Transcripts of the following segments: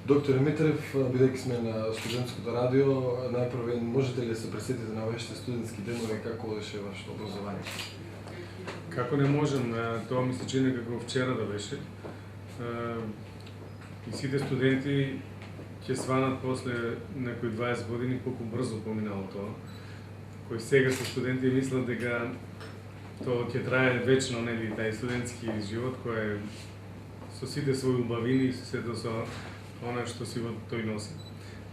Доктор Митрев, бидејќи сме на студентското радио, најпрво можете ли да се пресетите на вашите студентски денови како одеше вашето образование? Како не можам, тоа ми се чини како вчера да беше. И сите студенти ќе сванат после некои 20 години колку брзо поминало тоа. Кои сега се студенти мислат дека тоа ќе трае вечно, нели, тај студентски живот кој е со сите своји убавини и сето со она што си го тој носи.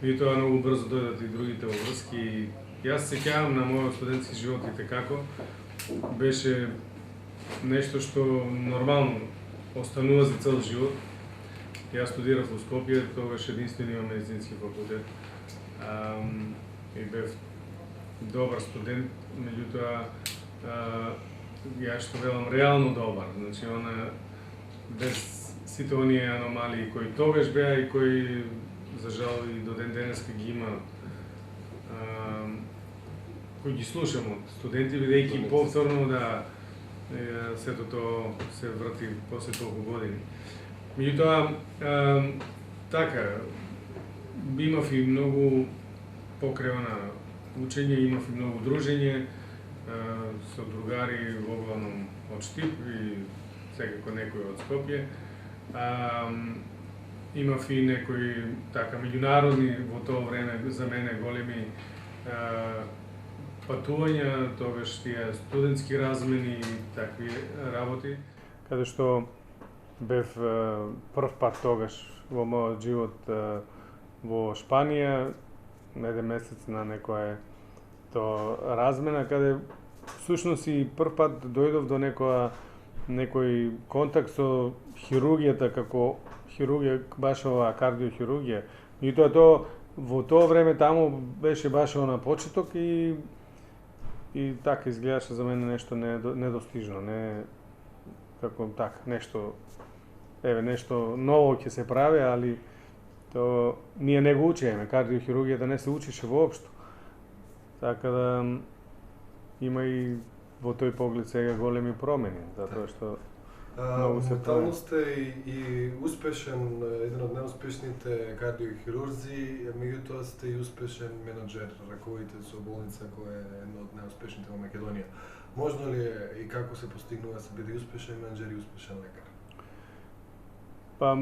Меѓутоа многу брзо дојдат и другите обврски. Јас се сеќавам на мојот студентски живот и како беше нешто што нормално останува за цел живот. Јас студирав во Скопје, тогаш единствениот медицински факултет. И бев добар студент, меѓутоа јас што велам реално добар, значи она без сите оние аномалии кои тогаш беа и кои за жал и до ден денеска ги има, кои ги слушам од студенти, бидејќи повторно да сето тоа се врати после толку години. Меѓутоа, така, имав и многу покрева на учење, имав и многу дружење со другари воглавном од Штип и секако некој од Скопје. Имав и некои така меѓународни во тоа време за мене големи патувања, тогаш тие студентски размени и такви работи, каде што бев прв пат тогаш во мојот живот во Шпанија, еден месец на некоја тоа размена, каде всушност и прв пат дојдов до некој контакт со хирургијата, како хирургија, баш оваа кардиохирургија. И тоа во тоа време таму беше баш на почеток и така изгледаше за мене нешто недостижно, не како така нешто ново ќе се прави, али тоа ние не го учеме, кардиохирургијата не се учише воопшто. Така да има и во тој поглед сега големи промени, затоа што многу се прави. Моментално сте и успешен, еден од најуспешните кардиохирурзи, меѓутоа сте и успешен менаџер, раководител со болница која е една од најуспешните во Македонија. Можно ли е и како се постигнува да се биде успешен менаџер и успешен лекар? Па,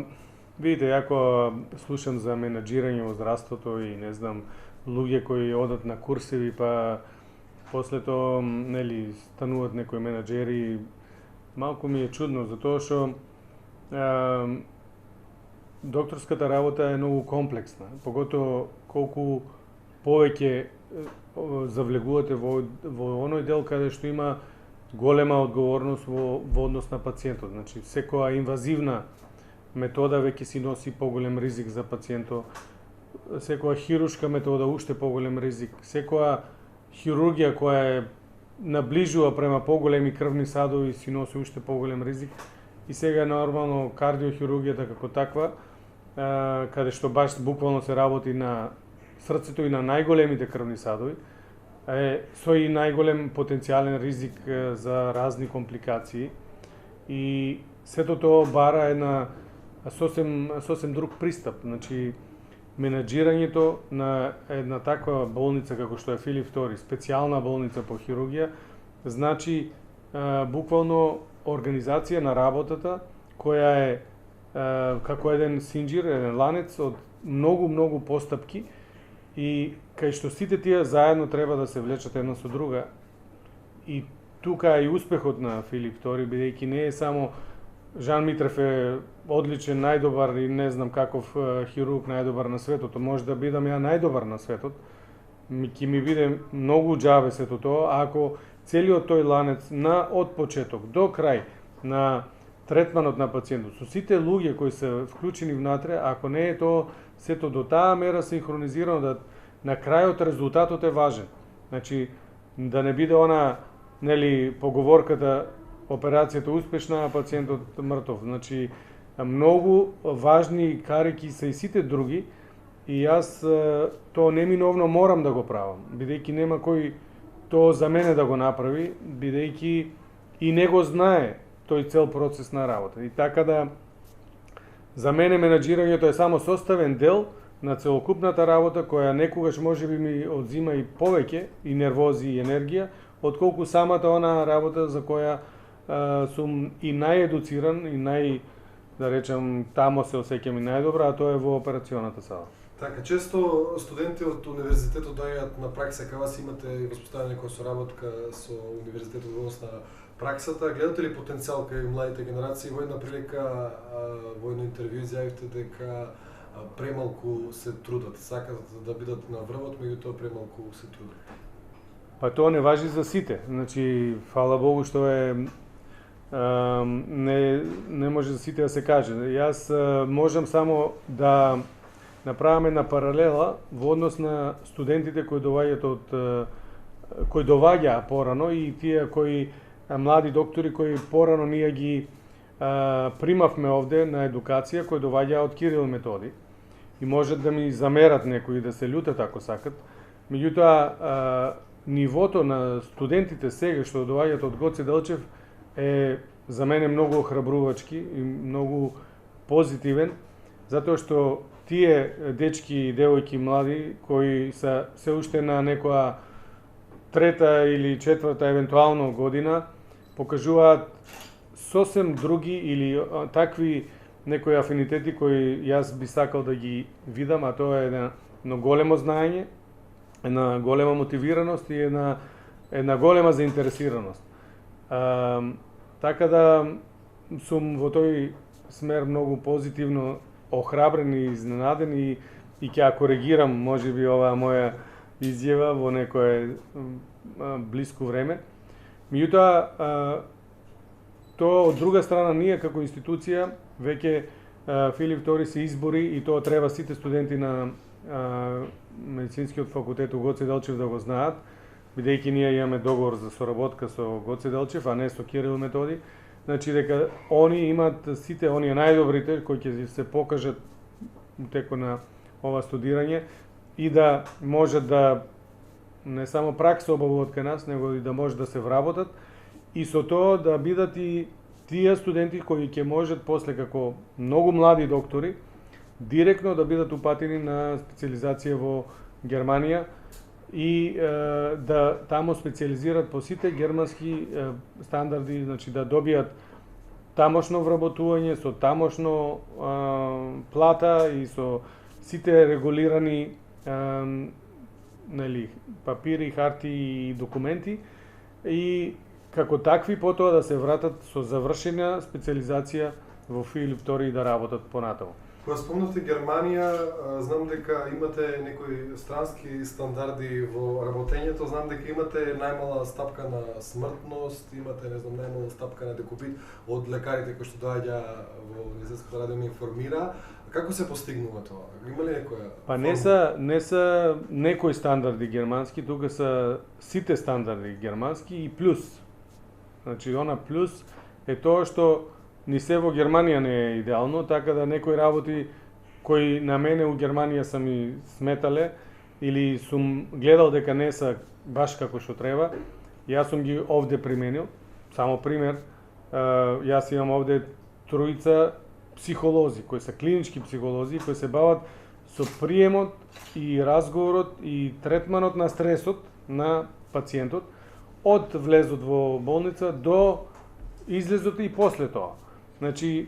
видите, ако слушам за менаџирање во здравството и не знам, луѓе кои одат на курсеви, па после тоа, нели, стануваат некои менаџери, малку ми е чудно, затоа што докторската работа е многу комплексна, поготово колку повеќе завлегувате во оној дел каде што има голема одговорност во однос на пациентот. Значи, секоја инвазивна метода веќе си носи поголем ризик за пациентот, секоја хируршка метода уште поголем ризик, секоја хирургија која е наближува према поголеми крвни садови си носи уште поголем ризик. И сега нормално кардиохирургијата како таква, каде што баш буквално се работи на срцето и на најголемите крвни садови, со и најголем потенцијален ризик за разни компликации. И сето тоа бара една сосем друг пристап. Значи, менаџирањето на една таква болница како што е Филип II, специјална болница по хирургија, значи буквално организација на работата која е како еден синџир, еден ланец од многу постапки и кај што сите тие заедно треба да се влечат една со друга. И тука е и успехот на Филип II, бидејќи не е само Жан Митрев е одличен, најдобар и не знам каков хирург најдобар на светот, може да бидам ја најдобар на светот, ќе ми биде многу џабе сето тоа, ако целиот тој ланец од почеток до крај на третманот на пациентот, со сите луѓе кои се вклучени внатре, ако не е тоа сето до таа мера синхронизирано да на крајот резултатот е важен. Значи, да не биде она, нели, поговорката операцијата успешна, а пациентот мртов. Значи, многу важни карики се и сите други и јас тоа неминовно морам да го правам, бидејќи нема кој тоа за мене да го направи, бидејќи и не го знае тој цел процес на работа. И така да За мене менаџирањето е само составен дел на целокупната работа која некогаш можеби ми одзима и повеќе и нервози и енергија, отколку самата онаа работа за која сум и наједуциран и да речам, тамо се осеќам и најдобро, а тоа е во операционата сала. Така, често студенти од универзитетот доаѓаат на пракса, кога си имате и воспоставена некоја соработка со универзитетот во однос на праксата. Гледате ли потенцијал кај младите генерации? Во една прилика, во едно интервју изјавивте дека премалку се трудат, сакат да бидат на врвот, меѓутоа премалку се трудат. Па тоа не важи за сите. Значи, фала Богу што не може за сите да се каже. Јас можам само да направам една паралела во однос на студентите кои доваѓаа порано и тие кои млади доктори кои порано ние ги примавме овде на едукација, кои доваѓаа од Кирил Методи и можат да ми замерат некои да се љутат ако сакат. Меѓутоа, нивото на студентите сега што доваѓаат од Гоце Делчев е за мене многу охрабрувачки и многу позитивен, затоа што тие дечки и девојки млади кои се уште на некоја трета или четврта евентуално година покажуваат сосем други или такви некои афинитети кои јас би сакал да ги видам, а тоа е едно големо знаење, една голема мотивираност и една голема заинтересираност. Така да сум во тој смер многу позитивно охрабрен и изненаден и ќе ја коригирам можеби оваа моја изјава во некое блиско време. Меѓутоа, тоа од друга страна ние како институција веќе Филип Тори се избори и тоа треба сите студенти на медицинскиот факултет у Гоце Делчев да го знаат, бидејќи ние имаме договор за соработка со Гоце Делчев, а не со Кирил Методи. Значи дека они имаат сите оние најдобрите кои ќе се покажат теко на ова студирање и да можат да не само пракса обавуваат кај нас, него и да може да се вработат и со тоа да бидат и тие студенти кои ќе можат после како многу млади доктори директно да бидат упатени на специализација во Германија и да тамо специализират по сите германски стандарди, значи да добијат тамошно вработување со тамошно плата и со сите регулирани папири, харти и документи и како такви потоа да се вратат со завршена специализација во Филип Тори и да работат понатаму. Кога спомнавте Германија, знам дека имате некои странски стандарди во работењето, знам дека имате најмала стапка на смртност, имате, не знам, најмала стапка на декубит од лекарите кои што доаѓа во Универзитетското радио ме информира. Како се постигнува тоа? Има ли некоја? Па не се некои стандарди германски, тука се сите стандарди германски и плюс. Значи, она плюс е тоа што ни се во Германија не е идеално, така да некои работи кои на мене у Германија са ми сметале или сум гледал дека не са баш како што треба, јас сум ги овде применил. Само пример, јас имам овде тројца психолози, кои се клинички психолози, кои се бават со приемот и разговорот и третманот на стресот на пациентот од влезот во болница до излезот и после тоа. Значи,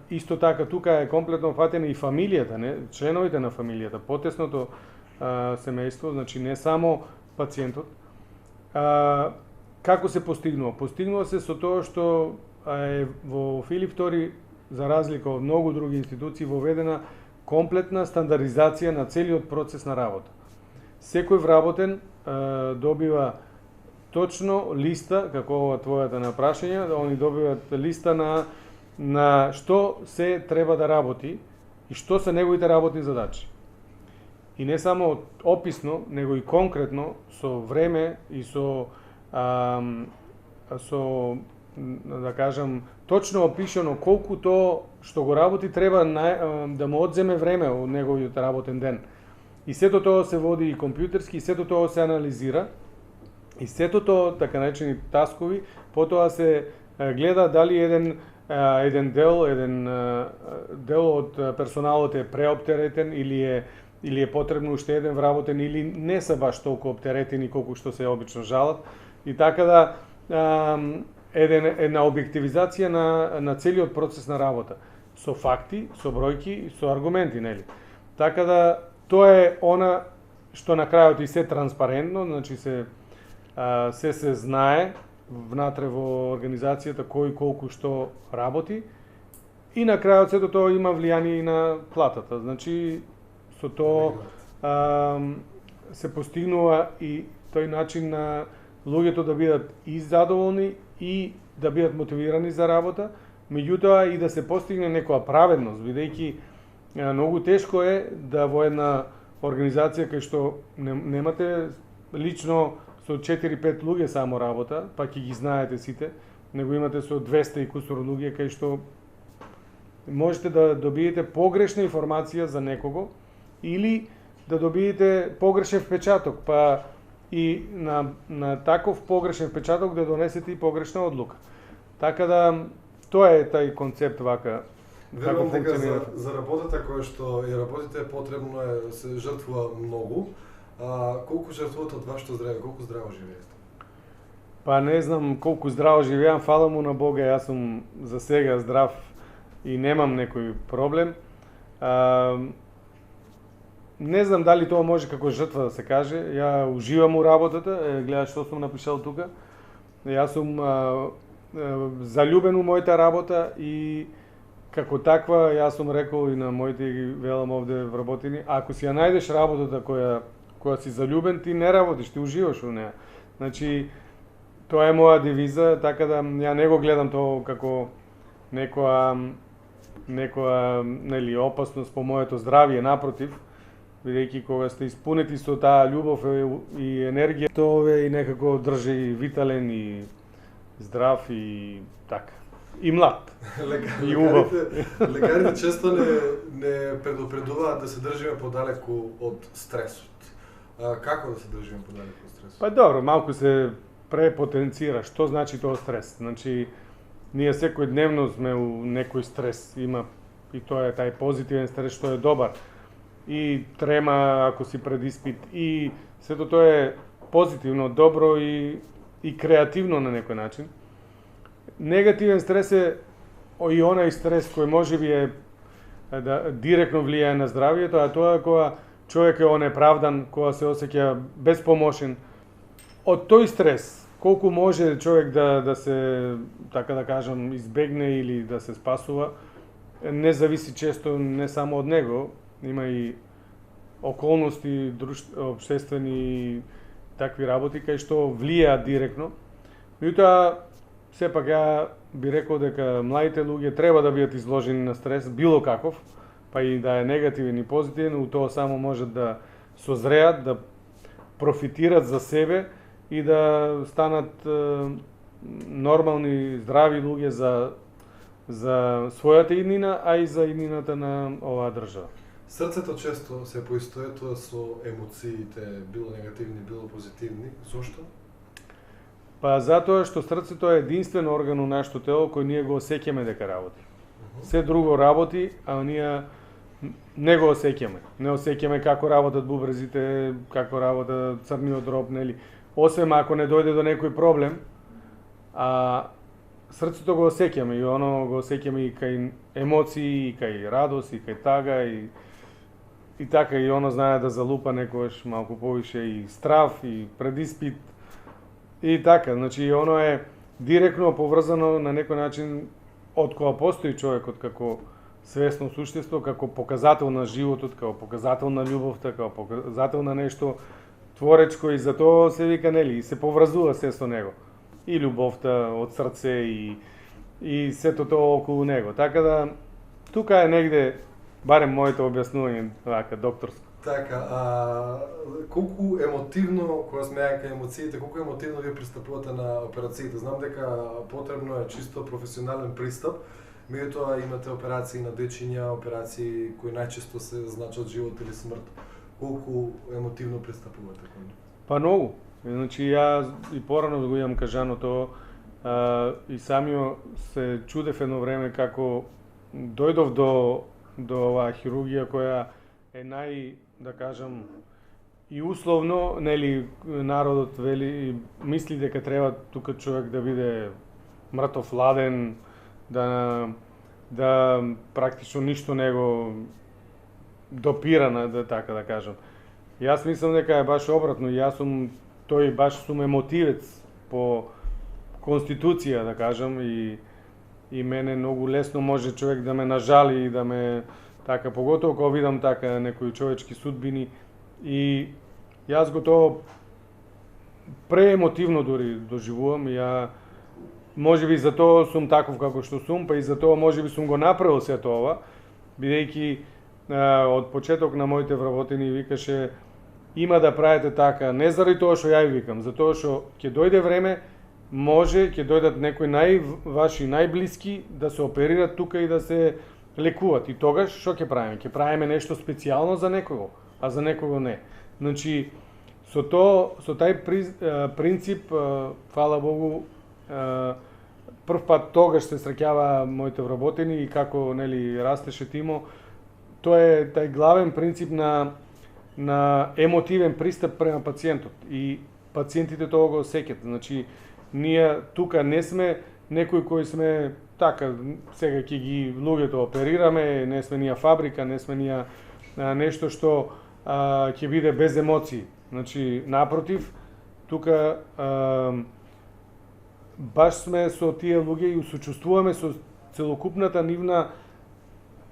исто така тука е комплетно фатена и фамилијата, не, членовите на фамилијата, потесното семејство, значи не само пациентот. Како се постигнува? Постигнува се со тоа што е во Филип Тори, за разлика од многу други институции, воведена комплетна стандаризација на целиот процес на работа. Секој вработен добива точно листа, како ова твојата на прашање, они добиваат листа на што се треба да работи и што се неговите работни задачи. И не само описно, него и конкретно, со време и со да кажам, точно опишано колку тоа што го работи треба да му одземе време од неговиот работен ден. И сето тоа се води и компјутерски, и сето тоа се анализира, и сето тоа, така наречени таскови, потоа се гледа дали еден еден дел од персоналот е преоптеретен или е потребно уште еден вработен или не се баш толку оптеретени колку што се обично жалат. И така да една објективизација на целиот процес на работа со факти, со бројки и со аргументи, нели? Така да тоа е она што на крајот и се транспарентно, значи се знае внатре во организацијата кој колку што работи и на крајот сето тоа има влијание и на платата. Значи со тоа се постигнува и тој начин на луѓето да бидат и задоволни и да бидат мотивирани за работа, меѓутоа и да се постигне некоја праведност, бидејќи многу тешко е да во една организација кај што немате лично со 4-5 луѓе само работа, па ќе ги знаете сите, него имате со 200 и кусур луѓе кај што можете да добиете погрешна информација за некого или да добиете погрешен впечаток, па и на таков погрешен впечаток да донесете и погрешна одлука. Така да тоа е тај концепт вака. Верувам дека за работата која што ја работите потребно е да се жртвува многу. Колку жртвувате од вашето здравје, колку здраво живеете? Па не знам колку здраво живеам, фала му на Бога, јас сум за сега здрав и немам некој проблем. Не знам дали тоа може како жртва да се каже. Ја уживам у работата, гледаш што сум напишал тука. Јас сум залюбен у мојата работа и како таква јас сум рекол и на моите ги велам овде вработени, ако си ја најдеш работата која си залюбен, ти не работиш, ти уживаш у неа. Значи тоа е моја девиза, така да ја не го гледам тоа како некоја нели опасност по моето здравје, напротив, бидејќи кога сте испунети со таа љубов и енергија, тоа и некако држи витален и здрав и така. И млад. И убав. Лекарите често не предупредуваат да се држиме подалеку од стресот. Како да се држиме подалеку од стресот? Па добро, малку се препотенцира. Што значи тоа стрес? Значи, ние секојдневно сме у некој стрес. Има и тоа е тај позитивен стрес што е добар. И трема ако си пред испит. И сето тоа е позитивно, добро и креативно на некој начин. Негативен стрес е и онај стрес кој можеби е директно влијае на здравјето, а тоа е кога човек е онеправдан, кога се осеќа безпомошен. Од тој стрес, колку може човек да се, така да кажам, избегне или да се спасува, не зависи често не само од него, има и околности, општествени и такви работи кај што влијаат директно. Меѓутоа, сепак ја би рекол дека младите луѓе треба да бидат изложени на стрес, било каков, па и да е негативен и позитивен, у тоа само можат да созреат, да профитират за себе и да станат нормални, здрави луѓе за својата иднина, а и за иднината на оваа држава. Срцето често се поистоетува со емоциите, било негативни, било позитивни. Зошто? Па затоа што срцето е единствен орган у нашето тело кој ние го осеќаме дека работи. Се друго работи, а ние не го осеќаме. Не осеќаме како работат бубрезите, како работа црниот дроб, нели? Освен ако не дојде до некој проблем, а срцето го осеќаме и оно го осеќаме и кај емоции, и кај радост, и кај тага, и така, и оно знае да залупа некојаш малку повише и страв, и предиспит, и така. Значи, оно е директно поврзано на некој начин од кога постои човекот како свесно суштество, како показател на животот, како показател на љубовта, како показател на нешто творечко, и затоа се вика, нели, и се поврзува се со него. И љубовта од срце и сето тоа околу него. Така да тука е негде барем моето објаснување така докторско. Така, колку емотивно, кога сме кај емоциите, колку емотивно вие пристапувате на операциите? Знам дека потребно е чисто професионален пристап, меѓутоа имате операции на дечиња, операции кои најчесто се значат живот или смрт. Колку емотивно пристапувате кон нив? Па многу. Значи ја и порано го имам кажано тоа, и самио се чудев едно време како дојдов до оваа хирургија која е да кажам, и условно, нели, народот вели, мисли дека треба тука човек да биде мртов ладен, да практично ништо не го допира, така да кажам. Јас мислам дека е баш обратно, тој баш сум емотивец по конституција, да кажам, и мене многу лесно може човек да ме нажали и да ме така, поготово кога видам така некои човечки судбини, и јас го тоа преемотивно дури доживувам. Ја можеби за тоа сум таков како што сум, па и за тоа можеби сум го направил сето ова, бидејќи од почеток на моите вработени викаше има да правите така, не заради тоа што ја викам, затоа што ќе дојде време, ќе дојдат некои ваши најблиски да се оперират тука и да се лекуват. И тогаш што ќе правиме? Ќе правиме нешто специјално за некого, а за некого не. Значи, со тај принцип, фала Богу, прв пат тогаш се среќава моите вработени и како, нели, растеше тимо, тоа е тај главен принцип на емотивен пристап према пациентот, и пациентите тоа го осеќаат. Значи, ние тука не сме некои кои сме така, сега ќе ги луѓето оперираме, не сме ние фабрика, не сме ние нешто што ќе биде без емоции. Значи, напротив, тука баш сме со тие луѓе и сочувствуваме со целокупната нивна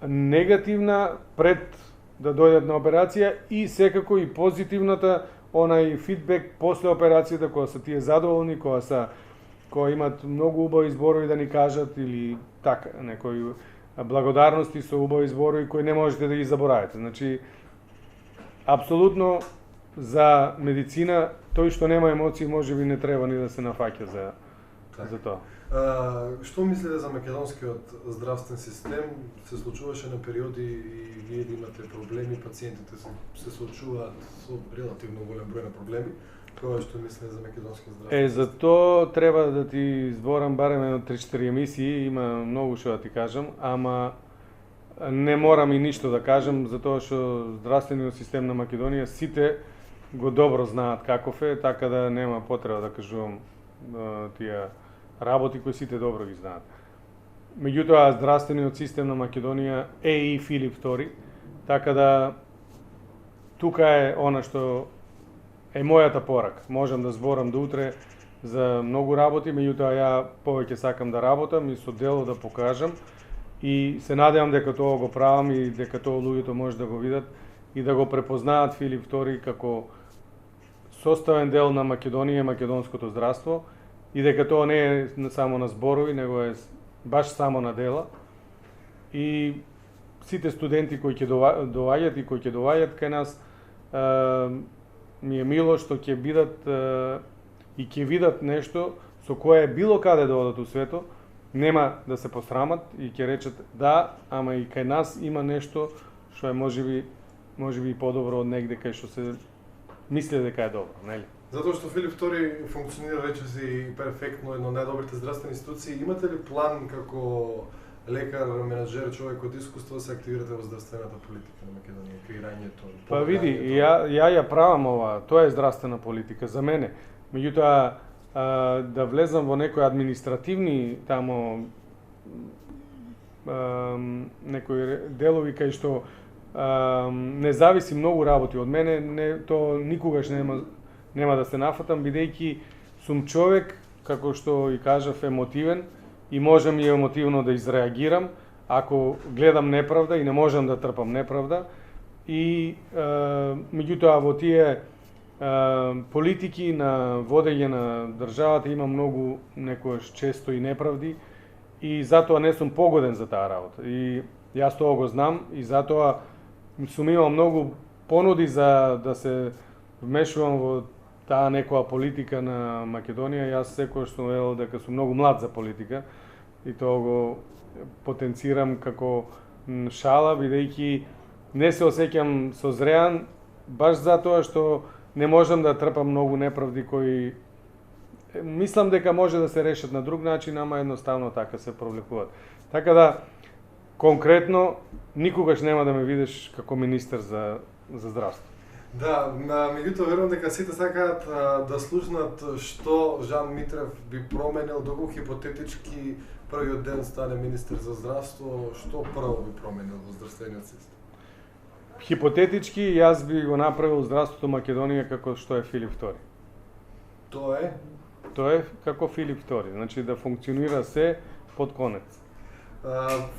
негативна пред да дојдат на операција, и секако и позитивната онај фидбек после операцијата, кога се тие задоволни, кога имат многу убави зборови да ни кажат, или така, некои благодарности со убави зборови кои не можете да ги заборавите. Значи, апсолутно за медицина, тој што нема емоции можеби не треба ни да се нафаќа за тоа. Што мислите за македонскиот здравствен систем? Се случуваше на периоди и вие да имате проблеми, пациентите се соочуваат со релативно голем број на проблеми. Кога што мислите за македонскиот здравствен систем? За тоа треба да ти зборам барем едно 3-4 емисии, има многу што да ти кажам, ама не морам и ништо да кажам, затоа што здравствениот систем на Македонија сите го добро знаат каков е, така да нема потреба да кажувам тие работи кои сите добро ги знаат. Меѓутоа, здравствениот систем на Македонија е и Филип II, така да тука е она што е мојата порака. Можам да зборам до утре за многу работи, меѓутоа ја повеќе сакам да работам и со дело да покажам, и се надевам дека тоа го правам и дека тоа луѓето може да го видат и да го препознаат Филип II како составен дел на Македонија и македонското здравство, и дека тоа не е само на зборови, него е баш само на дела. И сите студенти кои ќе доаѓат и кои ќе доаѓат кај нас, ми е мило што ќе бидат и ќе видат нешто со кое било каде да одат у светот, нема да се посрамат и ќе речат да, ама и кај нас има нешто што е можеби и подобро од негде кај што се мисли дека е добро, нели? Затоа што Филип II функционира речиси перфектно, едно од најдобрите здравствени институции. Имате ли план како лекар, менаџер, човек од искуство да се активирате во здравствената политика на Македонија, креирањето? Па види, ја правам ова, тоа е здравствена политика за мене. Меѓутоа, да влезам во некои административни тамо некои делови кај што не зависи многу работи од мене, тоа никогаш нема да се нафатам, бидејќи сум човек, како што и кажав, емотивен, и можам и емотивно да изреагирам ако гледам неправда и не можам да трпам неправда. И меѓутоа во тие политики на водење на државата има многу некојаш често и неправди, и затоа не сум погоден за таа работа. И јас тоа го знам, и затоа сум имал многу понуди за да се вмешувам во таа некоја политика на Македонија. Јас секогаш сум велел дека сум многу млад за политика и тоа го потенцирам како шала, бидејќи не се осеќам созреан, баш затоа што не можам да трпам многу неправди кои мислам дека може да се решат на друг начин, ама едноставно така се провлекуваат. Така да, конкретно, никогаш нема да ме видиш како министер за здравство. Да, меѓутоа верувам дека сите сакаат да слушнат што Жан Митрев би променил доколку хипотетички првиот ден стане министер за здравство, што прво би променил во здравствениот систем? Хипотетички, јас би го направил здравството Македонија како што е Филип II. Тоа е? Тоа е како Филип II, значи да функционира се под конец.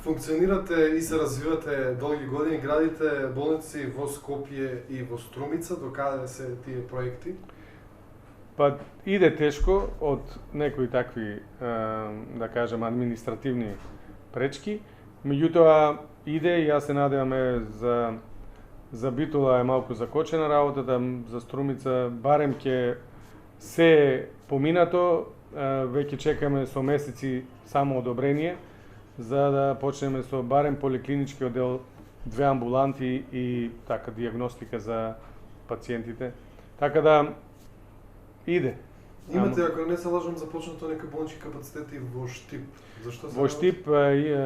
Функционирате и се развивате долги години, градите болници во Скопје и во Струмица, докаде се тие проекти? Па иде тешко од некои такви, да кажем, административни пречки, меѓутоа иде и јас се надеваме за Битола е малку закочена работата, за Струмица барем ќе се поминато, веќе чекаме со месеци само одобрение, за да почнеме со барем поликлинички оддел, 2 амбуланти и така диагностика за пациентите. Така да иде. Имате, ако не се лажам, започнато некои болнички капацитети во Штип. Зашто се? Во Штип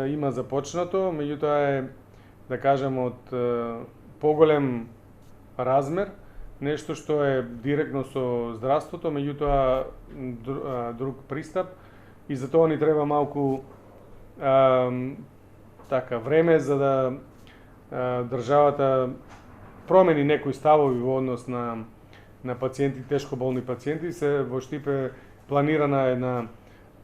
има започнато, меѓутоа е, да кажем, од поголем размер, нешто што е директно со здравството, меѓутоа друг пристап и за тоа ни треба малку така време за да државата промени некои ставови во однос на пациенти, тешко болни пациенти. Се во Штип е планирана една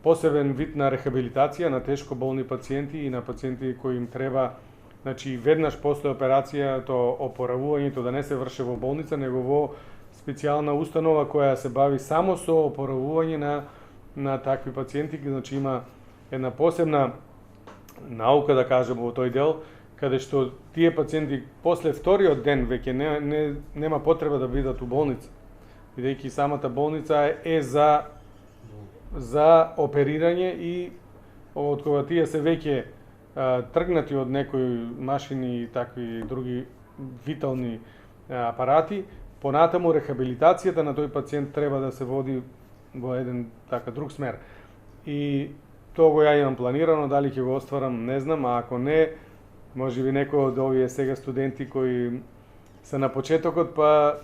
посебен вид на рехабилитација на тешко болни пациенти и на пациенти кои им треба, значи веднаш после операцијата опоравувањето да не се врши во болница, него во специјална установа која се бави само со опоравување на такви пациенти, значи има една посебна наука, да кажем, во тој дел, каде што тие пациенти после вториот ден веќе нема потреба да бидат у болница, бидејќи самата болница е за оперирање и од кога тие се веќе тргнати од некои машини и такви други витални апарати, понатаму рехабилитацијата на тој пациент треба да се води во еден така друг смер. И тоа го ја имам планирано, дали ќе го остварам, не знам, а ако не, можеби некој од овие сега студенти кои се на почетокот, па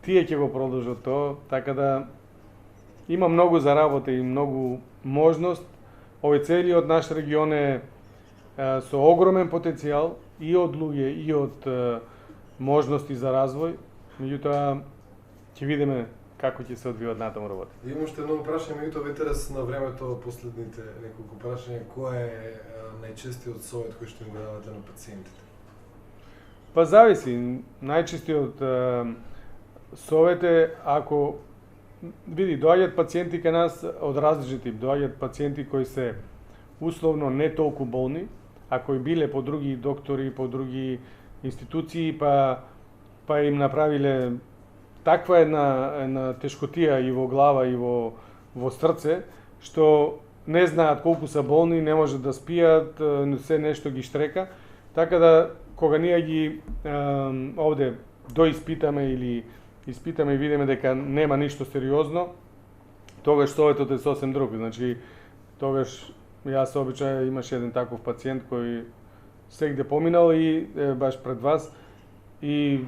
тие ќе го продолжат тоа, така да има многу за работа и многу можност. Овој целиот наш регион е со огромен потенцијал и од луѓе и од можности за развој, меѓутоа ќе видиме како ќе се одвијат натаму работа. Имам уште многу прашања, меѓутоа во интерес на времето, последните неколку прашања, кој е најчестиот совет кој што им го давате на пациентите? Па зависи, најчестиот совет е ако види доаѓаат пациенти кај нас од различни тип, доаѓаат пациенти кои се условно не толку болни, а кои биле по други доктори, по други институции, па им направиле таква една тешкотија и во глава и во срце, што не знаат колку се болни, не можат да спијат, се нешто ги штрека. Така да, кога ние ги овде доиспитаме или испитаме и видиме дека нема ништо сериозно, тогаш советот е сосем друг. Значи, тогаш јас обичај имаш еден таков пациент кој сегде поминал и баш пред вас и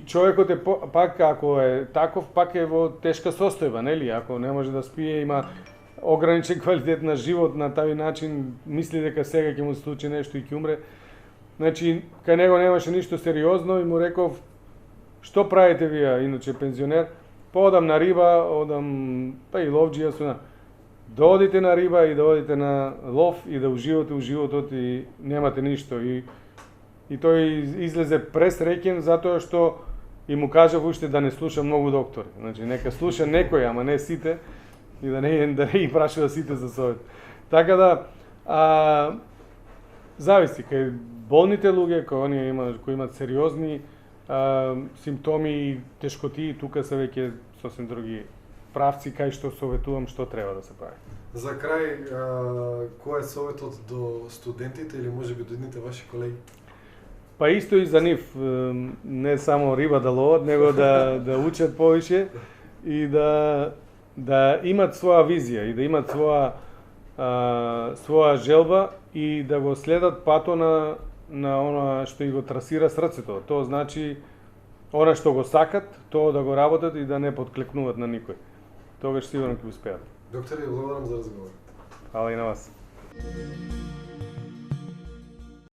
човекот е пак ако е таков, пак е во тешка состојба, нели? Ако не може да спие, има ограничен квалитет на живот на тај начин, мисли дека сега ќе му се случи нешто и ќе умре. Значи, кај него немаше ништо сериозно и му реков: "Што правите вие, иначе пензионер?" "Па одам на риба, одам па и ловџија сум." "Да одите на риба и да одите на лов и да уживате животот и немате ништо." И тој излезе пресреќен затоа што и му кажав уште да не слуша многу доктори. Значи, нека слуша некој, ама не сите, и да не ги прашува сите за совет. Така да, зависи, кај болните луѓе, кои имат сериозни симптоми и тешкотии, тука се веќе сосем други правци кај што советувам што треба да се прави. За крај, кој е советот до студентите или можеби до едните ваши колеги? Па исто и за нив, не само риба да ловат, него да учат повише и да да имат своја визија и да имат своја желба и да го следат патот на она што и го трасира срцето. Тоа значи она што го сакат, тоа да го работат и да не подклекнуваат на никој. Тогаш сигурно ќе успеат. Докторе, благодарам за разговорот. Фала и на вас.